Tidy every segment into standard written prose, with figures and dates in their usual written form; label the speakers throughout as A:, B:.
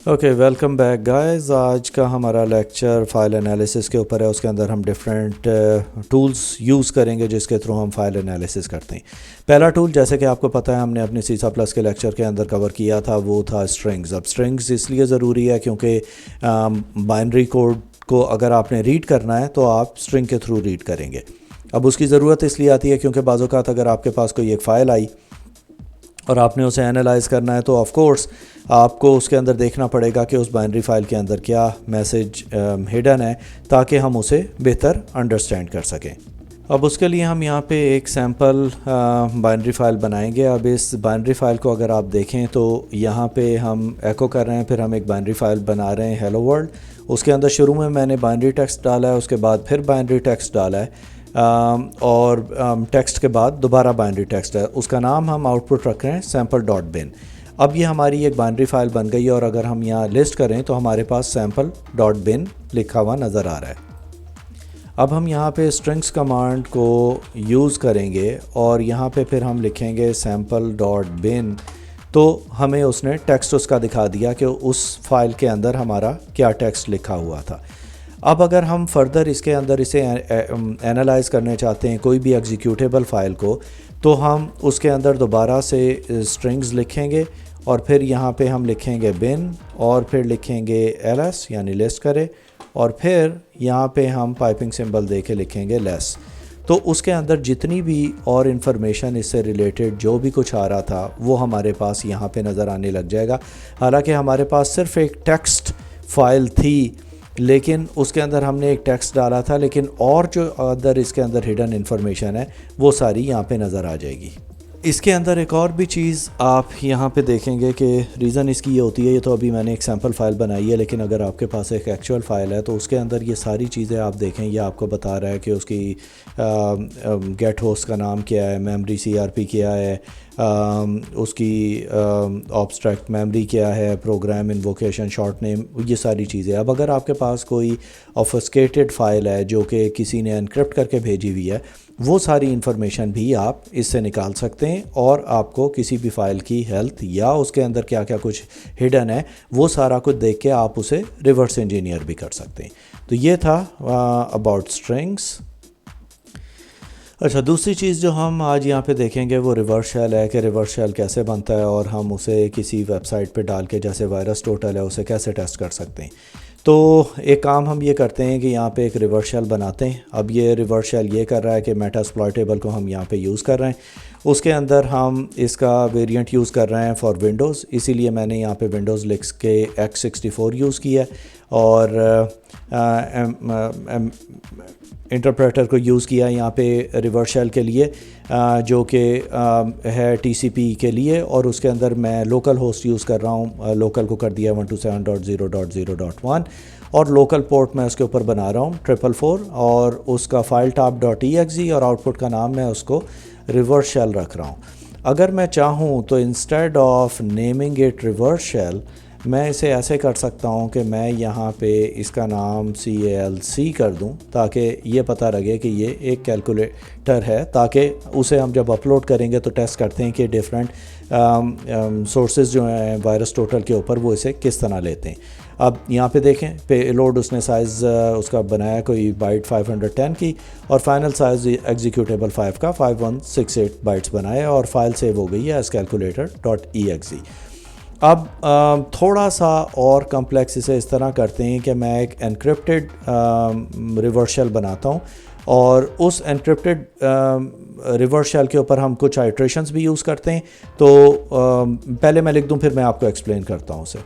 A: Okay, welcome back guys. آج کا ہمارا لیکچر فائل انالیسس کے اوپر ہے. اس کے اندر ہم ڈفرینٹ ٹولز یوز کریں گے جس کے تھرو ہم فائل انالیسس کرتے ہیں. پہلا ٹول، جیسے کہ آپ کو پتہ ہے، ہم نے اپنے C++ کے لیکچر کے اندر کور کیا تھا، وہ تھا اسٹرنگز. اب اسٹرنگز اس لیے ضروری ہے کیونکہ بائنری کوڈ کو اگر آپ نے ریڈ کرنا ہے تو آپ اسٹرنگ کے تھرو ریڈ کریں گے. اب اس کی ضرورت اس لیے آتی ہے کیونکہ بعض اوقات اگر آپ کے پاس کوئی ایک فائل آئی اور آپ نے اسے انالائز کرنا ہے تو آف کورس آپ کو اس کے اندر دیکھنا پڑے گا کہ اس بائنری فائل کے اندر کیا میسج ہڈن ہے تاکہ ہم اسے بہتر انڈرسٹینڈ کر سکیں. اب اس کے لیے ہم یہاں پہ ایک سیمپل بائنری فائل بنائیں گے. اب اس بائنری فائل کو اگر آپ دیکھیں تو یہاں پہ ہم ایکو کر رہے ہیں، پھر ہم ایک بائنری فائل بنا رہے ہیں ہیلو ورلڈ. اس کے اندر شروع میں نے بائنری ٹیکسٹ ڈالا ہے، اس کے بعد پھر بائنری ٹیکسٹ ڈالا ہے، اور ٹیکسٹ کے بعد دوبارہ بائنری ٹیکسٹ ہے. اس کا نام ہم آؤٹ پٹ رکھ رہے ہیں sample.bin. اب یہ ہماری ایک بائنری فائل بن گئی، اور اگر ہم یہاں لسٹ کریں تو ہمارے پاس sample.bin لکھا ہوا نظر آ رہا ہے. اب ہم یہاں پہ strings کمانڈ کو یوز کریں گے اور یہاں پہ پھر ہم لکھیں گے sample.bin. تو ہمیں اس نے ٹیکسٹ اس کا دکھا دیا کہ اس فائل کے اندر ہمارا کیا ٹیکسٹ لکھا ہوا تھا. اب اگر ہم فردر اس کے اندر اسے انالائز کرنے چاہتے ہیں کوئی بھی ایگزیکیوٹیبل فائل کو، تو ہم اس کے اندر دوبارہ سے اسٹرنگز لکھیں گے اور پھر یہاں پہ ہم لکھیں گے بن اور پھر لکھیں گے ls یعنی لسٹ کرے، اور پھر یہاں پہ ہم پائپنگ سمبل دے کے لکھیں گے لیس. تو اس کے اندر جتنی بھی اور انفارمیشن اس سے ریلیٹڈ جو بھی کچھ آ رہا تھا وہ ہمارے پاس یہاں پہ نظر آنے لگ جائے گا. حالانکہ ہمارے پاس صرف ایک ٹیکسٹ فائل تھی، لیکن اس کے اندر ہم نے ایک ٹیکسٹ ڈالا تھا، لیکن اور جو ادر اس کے اندر ہڈن انفارمیشن ہے وہ ساری یہاں پہ نظر آ جائے گی. اس کے اندر ایک اور بھی چیز آپ یہاں پہ دیکھیں گے کہ ریزن اس کی یہ ہوتی ہے، یہ تو ابھی میں نے ایک سیمپل فائل بنائی ہے، لیکن اگر آپ کے پاس ایک ایکچوئل فائل ہے تو اس کے اندر یہ ساری چیزیں آپ دیکھیں. یہ آپ کو بتا رہا ہے کہ اس کی گیٹ ہوسٹ کا نام کیا ہے، میموری CRP کیا ہے، اس کی آبسٹریکٹ میموری کیا ہے، پروگرام انووکیشن شارٹ نیم، یہ ساری چیزیں. اب اگر آپ کے پاس کوئی آفسکیٹڈ فائل ہے جو کہ کسی نے انکرپٹ کر کے بھیجی ہوئی ہے، وہ ساری انفارمیشن بھی آپ اس سے نکال سکتے ہیں، اور آپ کو کسی بھی فائل کی ہیلتھ یا اس کے اندر کیا کیا کچھ ہڈن ہے وہ سارا کچھ دیکھ کے آپ اسے ریورس انجینئر بھی کر سکتے ہیں. تو یہ تھا اباؤٹ اسٹرنگس. اچھا، دوسری چیز جو ہم آج یہاں پہ دیکھیں گے وہ ریورس شیل ہے کہ ریورس شیل کیسے بنتا ہے اور ہم اسے کسی ویب سائٹ پہ ڈال کے جیسے وائرس ٹوٹل ہے اسے کیسے ٹیسٹ کر سکتے ہیں. تو ایک کام ہم یہ کرتے ہیں کہ یہاں پہ ایک ریورس شیل بناتے ہیں. اب یہ ریورس شیل یہ کر رہا ہے کہ میٹا ایکسپلائٹیبل کو ہم یہاں پہ یوز کر رہے ہیں. اس کے اندر ہم اس کا ویریئنٹ یوز کر رہے ہیں فار ونڈوز، اسی لیے میں نے یہاں پہ ونڈوز لکس کے x64 یوز کیا ہے، اور انٹرپریٹر کو یوز کیا یہاں پہ ریورس شیل کے لیے، جو کہ ہے TCP کے لیے، اور اس کے اندر میں لوکل ہوسٹ یوز کر رہا ہوں. لوکل کو کر دیا 127.0.0.1، اور لوکل پورٹ میں اس کے اوپر بنا رہا ہوں 444، اور اس کا فائل ٹاپ.exe اور آؤٹ پٹ کا نام میں اس کو ریورس شیل رکھ رہا ہوں. اگر میں چاہوں تو instead of naming it reverse shell میں اسے ایسے کر سکتا ہوں کہ میں یہاں پہ اس کا نام CALC کر دوں تاکہ یہ پتہ لگے کہ یہ ایک کیلکولیٹر ہے، تاکہ اسے ہم جب اپلوڈ کریں گے تو ٹیسٹ کرتے ہیں کہ ڈیفرنٹ سورسز جو ہیں وائرس ٹوٹل کے اوپر وہ اسے کس طرح لیتے ہیں. اب یہاں پہ دیکھیں پے لوڈ اس نے سائز اس کا بنایا کوئی بائٹ 510 کی، اور فائنل سائز ایگزیکیوٹیبل 5 کا 5168 بائٹس بنایا، اور فائل سیو ہو گئی ہے ایز calculator.exe. اب تھوڑا سا اور کمپلیکس اسے اس طرح کرتے ہیں کہ میں ایک انکرپٹڈ ریورس شیل بناتا ہوں، اور اس انکرپٹڈ ریورس شیل کے اوپر ہم کچھ آئٹریشنز بھی یوز کرتے ہیں. تو پہلے میں لکھ دوں پھر میں آپ کو ایکسپلین کرتا ہوں اسے.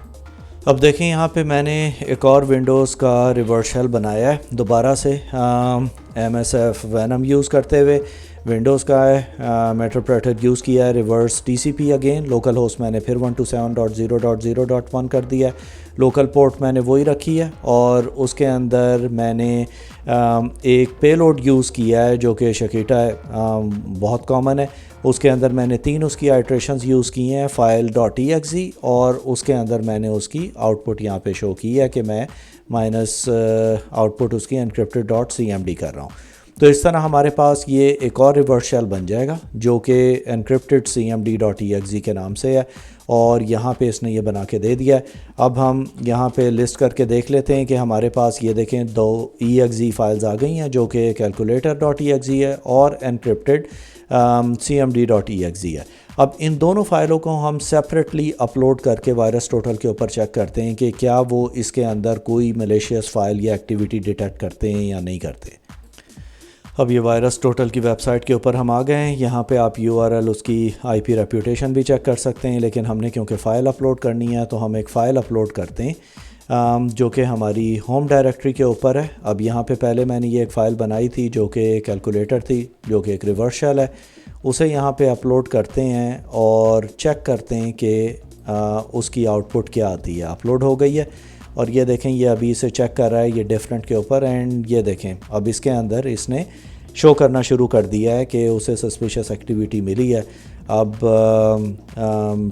A: اب دیکھیں یہاں پہ میں نے ایک اور ونڈوز کا ریورس شیل بنایا ہے دوبارہ سے MSF Venom یوز کرتے ہوئے. ونڈوز کا ہے، انٹرپریٹر یوز کیا ہے reverse TCP again. Local host میں نے پھر 127.0.0.1 کر دیا ہے. لوکل پورٹ میں نے وہی رکھی ہے، اور اس کے اندر میں نے ایک پے لوڈ یوز کیا ہے جو کہ شکیٹا ہے، بہت کامن ہے. اس کے اندر میں نے 3 اس کی آئٹریشنز یوز کی ہیں، file.exe، اور اس کے اندر میں نے اس کی آؤٹ پٹ یہاں پہ شو کی ہے کہ میں مائنس آؤٹ پٹ اس کی encrypted.cmd کر رہا ہوں. تو اس طرح ہمارے پاس یہ ایک اور ریورس شیل بن جائے گا جو کہ انکرپٹڈ cmd.exe کے نام سے ہے، اور یہاں پہ اس نے یہ بنا کے دے دیا ہے۔ اب ہم یہاں پہ لسٹ کر کے دیکھ لیتے ہیں کہ ہمارے پاس یہ دیکھیں 2 exe فائلز آ گئی ہیں جو کہ calculator.exe ہے اور انکرپٹڈ cmd.exe ہے۔ اب ان دونوں فائلوں کو ہم سیپریٹلی اپلوڈ کر کے وائرس ٹوٹل کے اوپر چیک کرتے ہیں کہ کیا وہ اس کے اندر کوئی ملیشیس فائل یا ایکٹیویٹی ڈیٹیکٹ کرتے ہیں یا نہیں کرتے۔ اب یہ وائرس ٹوٹل کی ویب سائٹ کے اوپر ہم آ گئے ہیں، یہاں پہ آپ URL اس کی IP ریپیوٹیشن بھی چیک کر سکتے ہیں، لیکن ہم نے کیونکہ فائل اپلوڈ کرنی ہے تو ہم ایک فائل اپلوڈ کرتے ہیں جو کہ ہماری ہوم ڈائریکٹری کے اوپر ہے۔ اب یہاں پہ پہلے میں نے یہ ایک فائل بنائی تھی جو کہ کیلکولیٹر تھی، جو کہ ایک ریورس شیل ہے، اسے یہاں پہ اپلوڈ کرتے ہیں اور چیک کرتے ہیں کہ اس کی آؤٹ پٹ کیا آتی ہے۔ اپلوڈ ہو گئی ہے اور یہ دیکھیں یہ ابھی اسے چیک کر رہا ہے یہ ڈیفرنٹ کے اوپر، اینڈ یہ دیکھیں اب اس کے اندر اس نے شو کرنا شروع کر دیا ہے کہ اسے سسپیشس ایکٹیویٹی ملی ہے۔ اب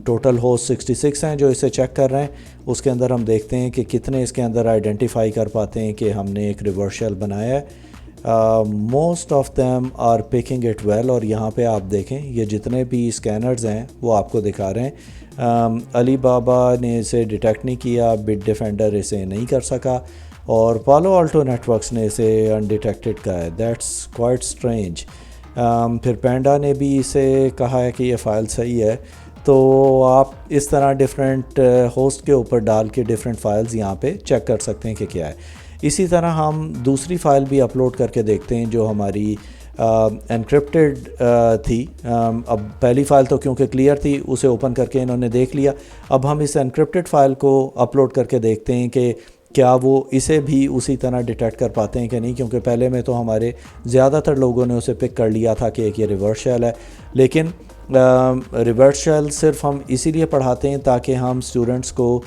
A: ٹوٹل ہوسٹ 66 ہیں جو اسے چیک کر رہے ہیں، اس کے اندر ہم دیکھتے ہیں کہ کتنے اس کے اندر آئیڈینٹیفائی کر پاتے ہیں کہ ہم نے ایک ریورس شیل بنایا ہے۔ Most of them are packing it well, اور یہاں پہ آپ دیکھیں یہ جتنے بھی اسکینرز ہیں وہ آپ کو دکھا رہے ہیں۔ علی بابا نے اسے ڈیٹیکٹ نہیں کیا، بٹ ڈیفینڈر اسے نہیں کر سکا، اور پالو آلٹو نیٹورکس نے اسے انڈیٹیکٹڈ کہا ہے۔ That's quite strange. پھر پینڈا نے بھی اسے کہا ہے کہ یہ فائل صحیح ہے۔ تو آپ اس طرح ڈیفرنٹ ہوسٹ کے اوپر ڈال کے ڈیفرنٹ فائلز یہاں پہ چیک کر سکتے ہیں کہ کیا ہے۔ اسی طرح ہم دوسری فائل بھی اپلوڈ کر کے دیکھتے ہیں جو ہماری انکرپٹڈ تھی۔ اب پہلی فائل تو کیونکہ کلیئر تھی اسے اوپن کر کے انہوں نے دیکھ لیا۔ اب ہم اس انکرپٹڈ فائل کو اپلوڈ کر کے دیکھتے ہیں کہ کیا وہ اسے بھی اسی طرح ڈیٹیکٹ کر پاتے ہیں کہ نہیں، کیونکہ پہلے میں تو ہمارے زیادہ تر لوگوں نے اسے پک کر لیا تھا کہ ایک یہ ریورس شیل ہے، لیکن ریورس شیل صرف ہم اسی لیے پڑھاتے ہیں تاکہ ہم اسٹوڈنٹس کو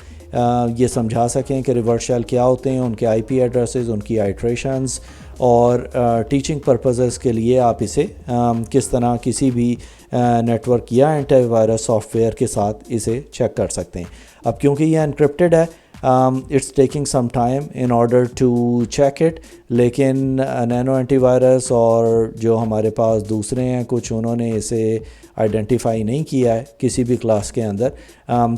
A: یہ سمجھا سکیں کہ ریورس شیل کیا ہوتے ہیں، ان کے IP ایڈریسز، ان کی آئٹریشنز، اور ٹیچنگ پرپزز کے لیے آپ اسے کس طرح کسی بھی نیٹ ورک یا اینٹی وائرس سافٹ ویئر کے ساتھ اسے چیک کر سکتے ہیں۔ اب کیونکہ یہ انکرپٹڈ ہے it's taking some time in order to check it, لیکن نینو اینٹی وائرس اور جو ہمارے پاس دوسرے ہیں کچھ، انہوں نے اسے آئیڈینٹیفائی نہیں کیا ہے کسی بھی کلاس کے اندر،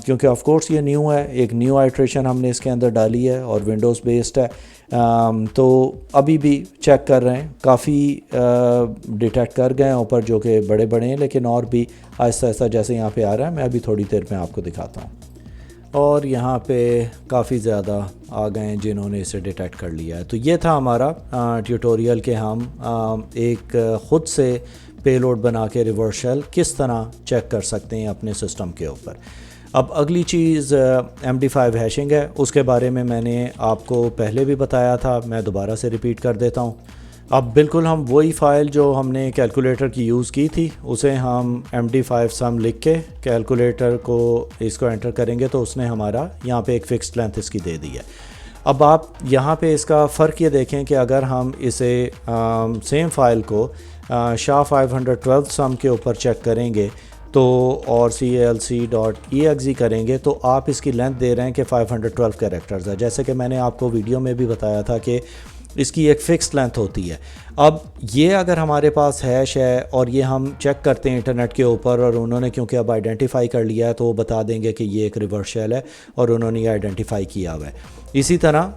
A: کیونکہ آف کورس یہ نیو ہے، ایک نیو آئٹریشن ہم نے اس کے اندر ڈالی ہے اور ونڈوز بیسڈ ہے، تو ابھی بھی چیک کر رہے ہیں، کافی ڈیٹیکٹ کر گئے ہیں اوپر جو کہ بڑے بڑے ہیں، لیکن اور بھی آہستہ آہستہ جیسے یہاں پہ آ رہا ہے میں ابھی تھوڑی دیر میں آپ کو دکھاتا ہوں۔ اور یہاں پہ کافی زیادہ آ گئے ہیں جنہوں نے اسے ڈیٹیکٹ کر لیا ہے۔ تو یہ تھا ہمارا ٹیوٹوریل کہ ہم ایک خود سے پے لوڈ بنا کے ریورس شیل کس طرح چیک کر سکتے ہیں اپنے سسٹم کے اوپر۔ اب اگلی چیز MD5 ہیشنگ ہے، اس کے بارے میں نے آپ کو پہلے بھی بتایا تھا، میں دوبارہ سے ریپیٹ کر دیتا ہوں۔ اب بالکل ہم وہی فائل جو ہم نے کیلکولیٹر کی یوز کی تھی اسے ہم MD5 سم لکھ کے کیلکولیٹر کو اس کو انٹر کریں گے تو اس نے ہمارا یہاں پہ ایک فکسڈ لینتھ اس کی دے دی ہے۔ اب آپ یہاں پہ اس کا فرق یہ دیکھیں کہ اگر ہم اسے سیم فائل کو SHA-512 سم کے اوپر چیک کریں گے تو اور calc.exe کریں گے تو آپ اس کی لینتھ دے رہے ہیں کہ 512 کریکٹرز ہے، جیسے کہ میں نے آپ کو ویڈیو میں بھی بتایا تھا کہ اس کی ایک فکس لینتھ ہوتی ہے۔ اب یہ اگر ہمارے پاس ہیش ہے اور یہ ہم چیک کرتے ہیں انٹرنیٹ کے اوپر اور انہوں نے کیونکہ اب آئیڈینٹیفائی کر لیا ہے تو وہ بتا دیں گے کہ یہ ایک ریورس شیل ہے اور انہوں نے یہ آئیڈینٹیفائی کیا ہوا ہے۔ اسی طرح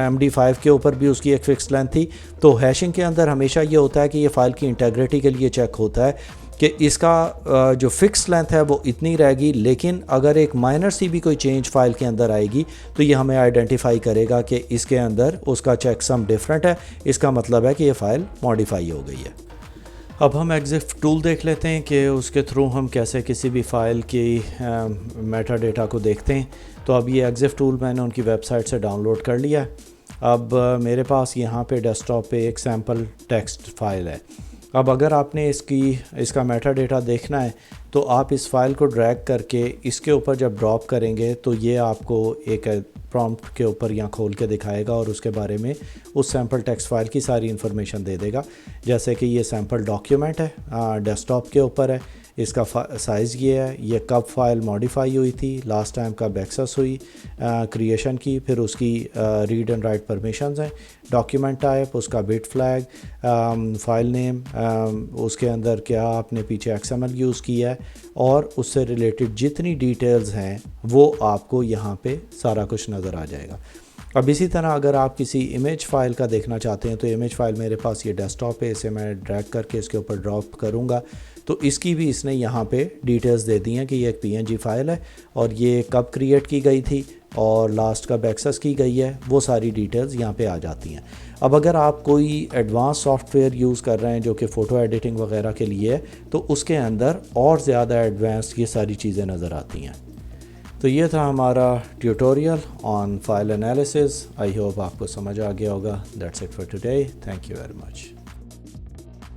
A: MD5 کے اوپر بھی اس کی ایک فکس لینتھ تھی۔ تو ہیشنگ کے اندر ہمیشہ یہ ہوتا ہے کہ یہ فائل کی انٹیگریٹی کے لیے چیک ہوتا ہے کہ اس کا جو فکس لینتھ ہے وہ اتنی رہے گی، لیکن اگر ایک مائنر سی بھی کوئی چینج فائل کے اندر آئے گی تو یہ ہمیں آئیڈینٹیفائی کرے گا کہ اس کے اندر اس کا چیک سم ڈیفرنٹ ہے، اس کا مطلب ہے کہ یہ فائل ماڈیفائی ہو گئی ہے۔ اب ہم ایگزف ٹول دیکھ لیتے ہیں کہ اس کے تھرو ہم کیسے کسی بھی فائل کی میٹا ڈیٹا کو دیکھتے ہیں۔ تو اب یہ ایگزف ٹول میں نے ان کی ویب سائٹ سے ڈاؤن لوڈ کر لیا ہے۔ اب میرے پاس یہاں پہ ڈیسک ٹاپ پہ ایک سیمپل ٹیکسٹ فائل ہے۔ اب اگر آپ نے اس کا میٹا ڈیٹا دیکھنا ہے تو آپ اس فائل کو ڈریگ کر کے اس کے اوپر جب ڈراپ کریں گے تو یہ آپ کو ایک پرومپٹ کے اوپر یہاں کھول کے دکھائے گا اور اس کے بارے میں اس سیمپل ٹیکسٹ فائل کی ساری انفارمیشن دے دے گا، جیسے کہ یہ سیمپل ڈاکیومنٹ ہے، ڈیسک ٹاپ کے اوپر ہے، اس کا سائز یہ ہے، یہ کب فائل ماڈیفائی ہوئی تھی، لاسٹ ٹائم کب ایکسیس ہوئی کریشن کی، پھر اس کی ریڈ اینڈ رائٹ پرمیشنز ہیں، ڈاکیومنٹ ٹائپ، اس کا بٹ فلیگ، فائل نیم، اس کے اندر کیا آپ نے پیچھے ایکس ایم ایل یوز کیا ہے، اور اس سے ریلیٹڈ جتنی ڈیٹیلز ہیں وہ آپ کو یہاں پہ سارا کچھ نظر آ جائے گا۔ اب اسی طرح اگر آپ کسی امیج فائل کا دیکھنا چاہتے ہیں تو امیج فائل میرے پاس یہ ڈیسک ٹاپ پہ، اسے میں ڈریگ کر کے اس کے اوپر ڈراپ کروں گا تو اس کی بھی اس نے یہاں پہ ڈیٹیلز دے دی ہیں کہ یہ ایک پی این جی فائل ہے اور یہ کب کریٹ کی گئی تھی اور لاسٹ کب ایکسیس کی گئی ہے، وہ ساری ڈیٹیلز یہاں پہ آ جاتی ہیں۔ اب اگر آپ کوئی ایڈوانس سافٹ ویئر یوز کر رہے ہیں جو کہ فوٹو ایڈیٹنگ وغیرہ کے لیے ہے تو اس کے اندر اور زیادہ ایڈوانس یہ ساری چیزیں نظر آتی ہیں۔ تو یہ تھا ہمارا tutorial on file analysis, I hope آپ کو سمجھ آ گیا ہوگا۔ That's it for today, thank you very much.